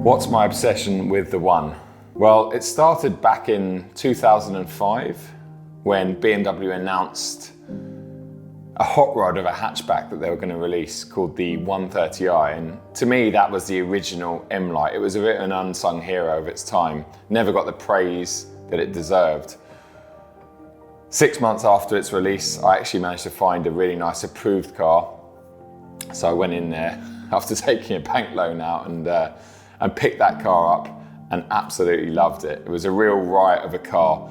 What's my obsession with the One? Well, it started back in 2005 when BMW announced a hot rod of a hatchback that they were going to release called the 130i, and to me that was the original M-Light. It was a bit of an unsung hero of its time, never got the praise that it deserved. 6 months after its release, I actually managed to find a really nice approved car, so I went in there after taking a bank loan out and picked that car up and absolutely loved it. It was a real riot of a car.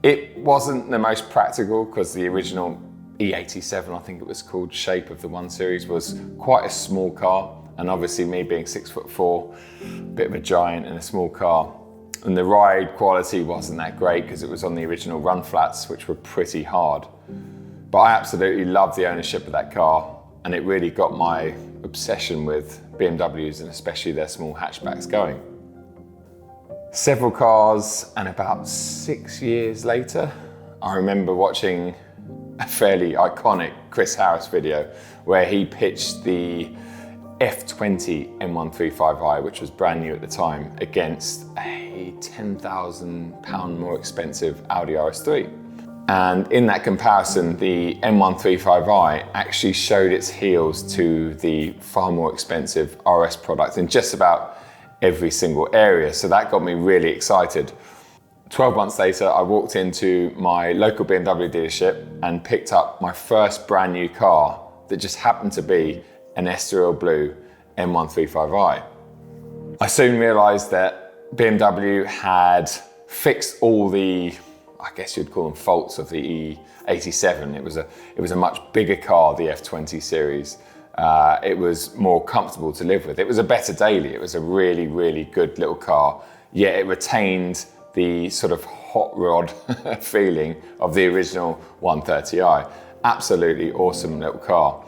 It wasn't the most practical because the original E87, I think it was called, shape of the 1 Series was quite a small car, and obviously me being 6'4", a bit of a giant in a small car, and the ride quality wasn't that great because it was on the original run flats, which were pretty hard. But I absolutely loved the ownership of that car, and it really got my obsession with BMWs and especially their small hatchbacks going. Several cars, and about 6 years later, I remember watching a fairly iconic Chris Harris video where he pitched the F20 M135i, which was brand new at the time, against a £10,000 more expensive Audi RS3. And in that comparison, the M135i actually showed its heels to the far more expensive RS product in just about every single area. So that got me really excited. 12 months later, I walked into my local BMW dealership and picked up my first brand new car that just happened to be an Estoril Blue M135i. I soon realized that BMW had fixed all the, I guess you'd call them, faults of the E87. It was a much bigger car, the F20 series. It was more comfortable to live with. It was a better daily. It was a really, really good little car, yet it retained the sort of hot rod feeling of the original 130i. Absolutely awesome little car.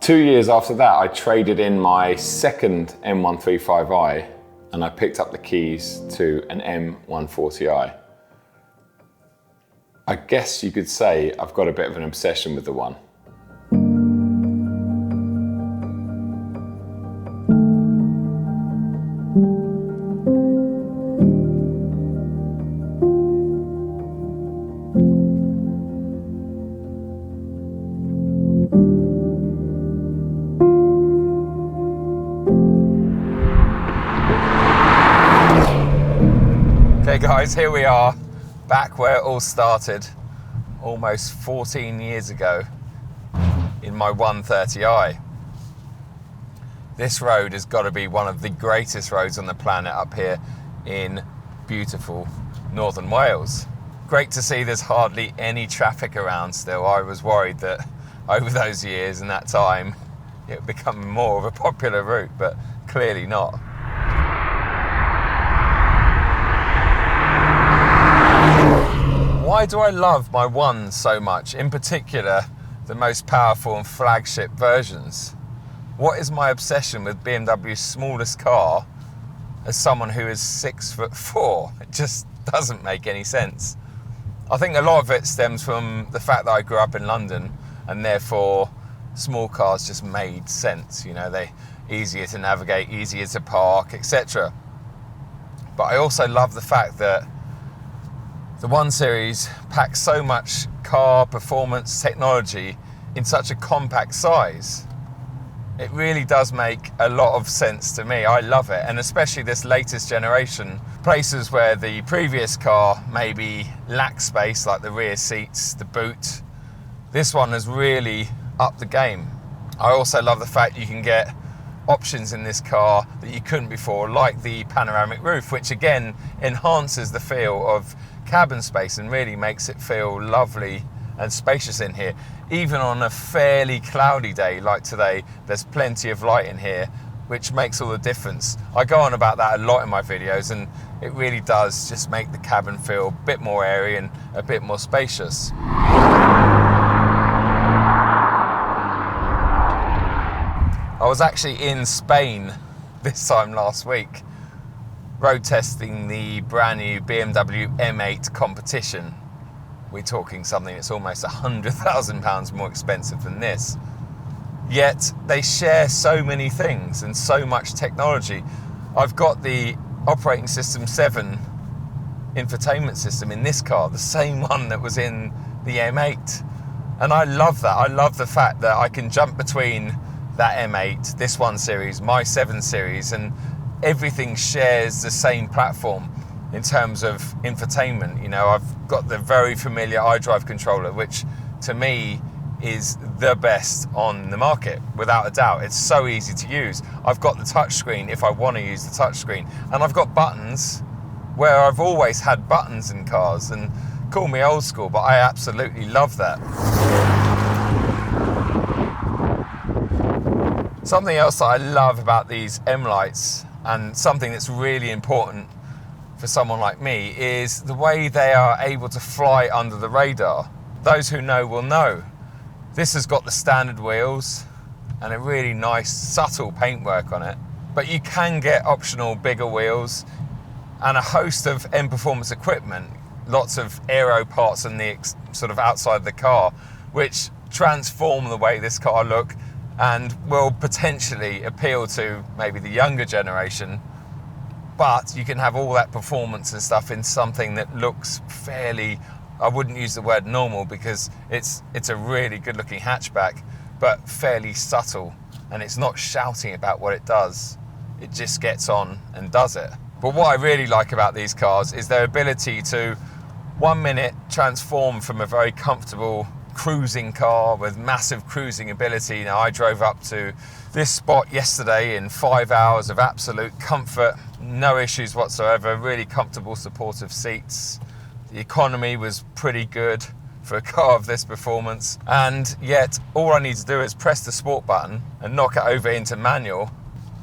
2 years after that, I traded in my second M135i and I picked up the keys to an M140i. I guess you could say I've got a bit of an obsession with the One. Okay guys, here we are, back where it all started, almost 14 years ago, in my 130i. This road has got to be one of the greatest roads on the planet up here in beautiful northern Wales. Great to see there's hardly any traffic around still. I was worried that over those years and that time it would become more of a popular route, but clearly not. Why do I love my Ones so much, in particular the most powerful and flagship versions? What is my obsession with BMW's smallest car as someone who is 6'4"? It just doesn't make any sense. I think a lot of it stems from the fact that I grew up in London and therefore small cars just made sense. You know, they're easier to navigate, easier to park, etc. But I also love the fact that the 1 Series packs so much car performance technology in such a compact size. It really does make a lot of sense to me. I love it, and especially this latest generation. Places where the previous car maybe lacked space, like the rear seats, the boot, this one has really upped the game. I also love the fact you can get options in this car that you couldn't before, like the panoramic roof, which again enhances the feel of cabin space and really makes it feel lovely and spacious in here. Even on a fairly cloudy day like today, there's plenty of light in here, which makes all the difference. I go on about that a lot in my videos, and it really does just make the cabin feel a bit more airy and a bit more spacious. I was actually in Spain this time last week, road testing the brand new BMW M8 competition. We're talking something that's almost £100,000 more expensive than this. Yet they share so many things and so much technology. I've got the operating system 7 infotainment system in this car, the same one that was in the M8. And I love that. I love the fact that I can jump between that M8, this 1 Series, my 7 Series, and everything shares the same platform in terms of infotainment. You know, I've got the very familiar iDrive controller, which to me is the best on the market, without a doubt. It's so easy to use. I've got the touchscreen if I want to use the touchscreen, and I've got buttons where I've always had buttons in cars, and call me old school, but I absolutely love that. Something else that I love about these M lights, and something that's really important for someone like me, is the way they are able to fly under the radar. Those who know will know. This has got the standard wheels and a really nice subtle paintwork on it, but you can get optional bigger wheels and a host of M Performance equipment, lots of aero parts on the sort of outside the car, which transform the way this car look and will potentially appeal to maybe the younger generation. But you can have all that performance and stuff in something that looks fairly, I wouldn't use the word normal because it's a really good looking hatchback, but fairly subtle, and it's not shouting about what it does. It just gets on and does it. But what I really like about these cars is their ability to 1 minute transform from a very comfortable cruising car with massive cruising ability. Now, I drove up to this spot yesterday in 5 hours of absolute comfort, no issues whatsoever, really comfortable supportive seats. The economy was pretty good for a car of this performance, and yet all I need to do is press the sport button and knock it over into manual,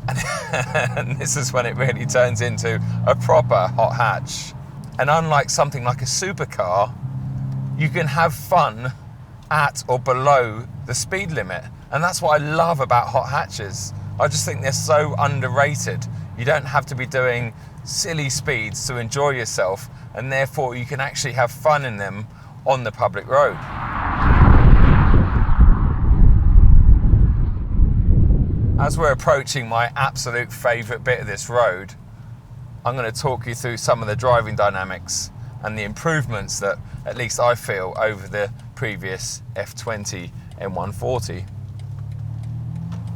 and this is when it really turns into a proper hot hatch. And unlike something like a supercar, you can have fun at or below the speed limit, and that's what I love about hot hatches. I just think they're so underrated. You don't have to be doing silly speeds to enjoy yourself, and therefore you can actually have fun in them on the public road. As we're approaching my absolute favourite bit of this road, I'm going to talk you through some of the driving dynamics and the improvements that at least I feel over the previous F20 M140.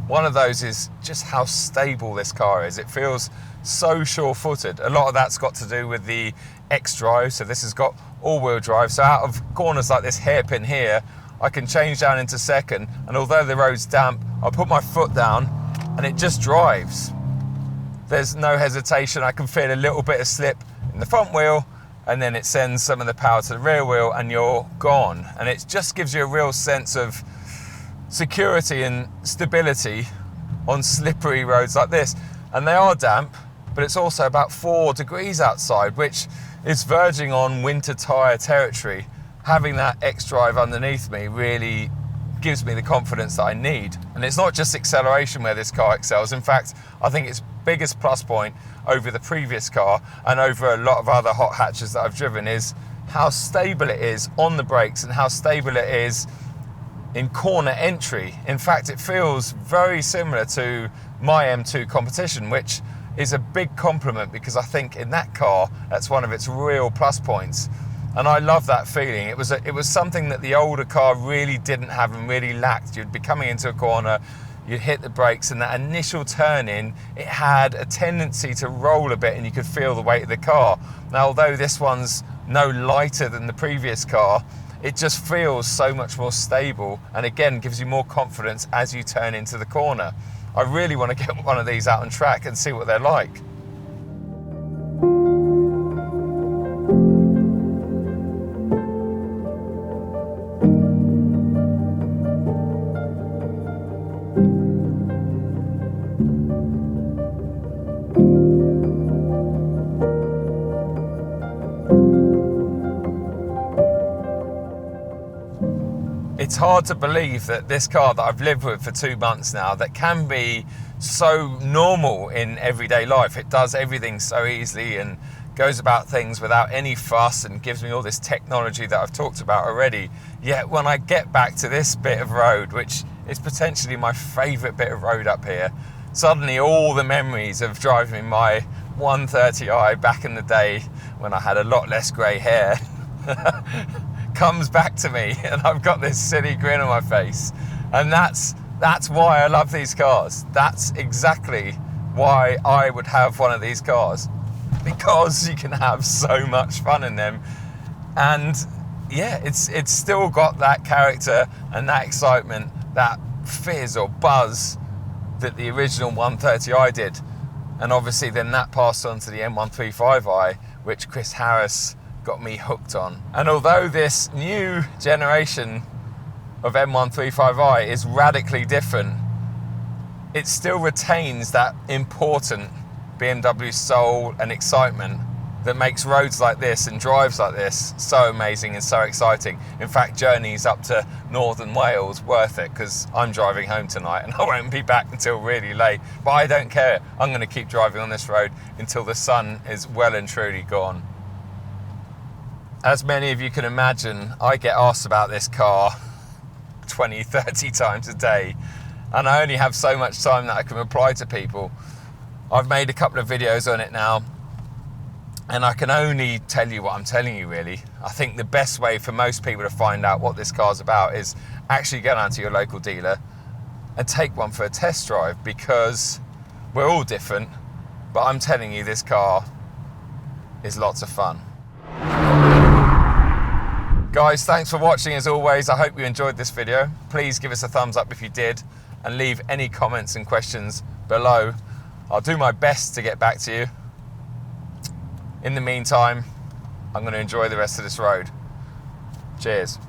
One of those is just how stable this car is. It feels so sure-footed. A lot of that's got to do with the X-Drive, so this has got all-wheel drive, so out of corners like this hairpin here, I can change down into second, and although the road's damp, I'll put my foot down and it just drives. There's no hesitation. I can feel a little bit of slip in the front wheel, and then it sends some of the power to the rear wheel and you're gone. And it just gives you a real sense of security and stability on slippery roads like this. And they are damp, but it's also about 4 degrees outside, which is verging on winter tyre territory. Having that X-Drive underneath me really gives me the confidence that I need. And it's not just acceleration where this car excels. In fact, I think its biggest plus point over the previous car and over a lot of other hot hatches that I've driven is how stable it is on the brakes and how stable it is in corner entry. In fact, it feels very similar to my M2 competition, which is a big compliment because I think in that car, that's one of its real plus points. And I love that feeling. It was something that the older car really didn't have and really lacked. You'd be coming into a corner, you'd hit the brakes, and that initial turn in, it had a tendency to roll a bit and you could feel the weight of the car. Now, although this one's no lighter than the previous car, it just feels so much more stable and again gives you more confidence as you turn into the corner. I really want to get one of these out on track and see what they're like. It's hard to believe that this car that I've lived with for 2 months now, that can be so normal in everyday life. It does everything so easily and goes about things without any fuss and gives me all this technology that I've talked about already. Yet when I get back to this bit of road, which is potentially my favourite bit of road up here, Suddenly all the memories of driving my 130i back in the day when I had a lot less grey hair comes back to me, and I've got this silly grin on my face. And that's why I love these cars. That's exactly why I would have one of these cars, because you can have so much fun in them. And yeah, it's still got that character and that excitement, that fizz or buzz that the original 130i did. And obviously then that passed on to the M135i, which Chris Harris got me hooked on. And although this new generation of M135i is radically different, it still retains that important BMW soul and excitement that makes roads like this and drives like this so amazing and so exciting. In fact, journeys up to northern Wales worth it, because I'm driving home tonight and I won't be back until really late. But I don't care. I'm going to keep driving on this road until the sun is well and truly gone. As many of you can imagine, I get asked about this car 20, 30 times a day, and I only have so much time that I can reply to people. I've made a couple of videos on it now, and I can only tell you what I'm telling you, really. I think the best way for most people to find out what this car's about is actually go down to your local dealer and take one for a test drive, because we're all different, but I'm telling you, this car is lots of fun. Guys, thanks for watching as always. I hope you enjoyed this video. Please give us a thumbs up if you did, and leave any comments and questions below. I'll do my best to get back to you. In the meantime, I'm going to enjoy the rest of this road. Cheers.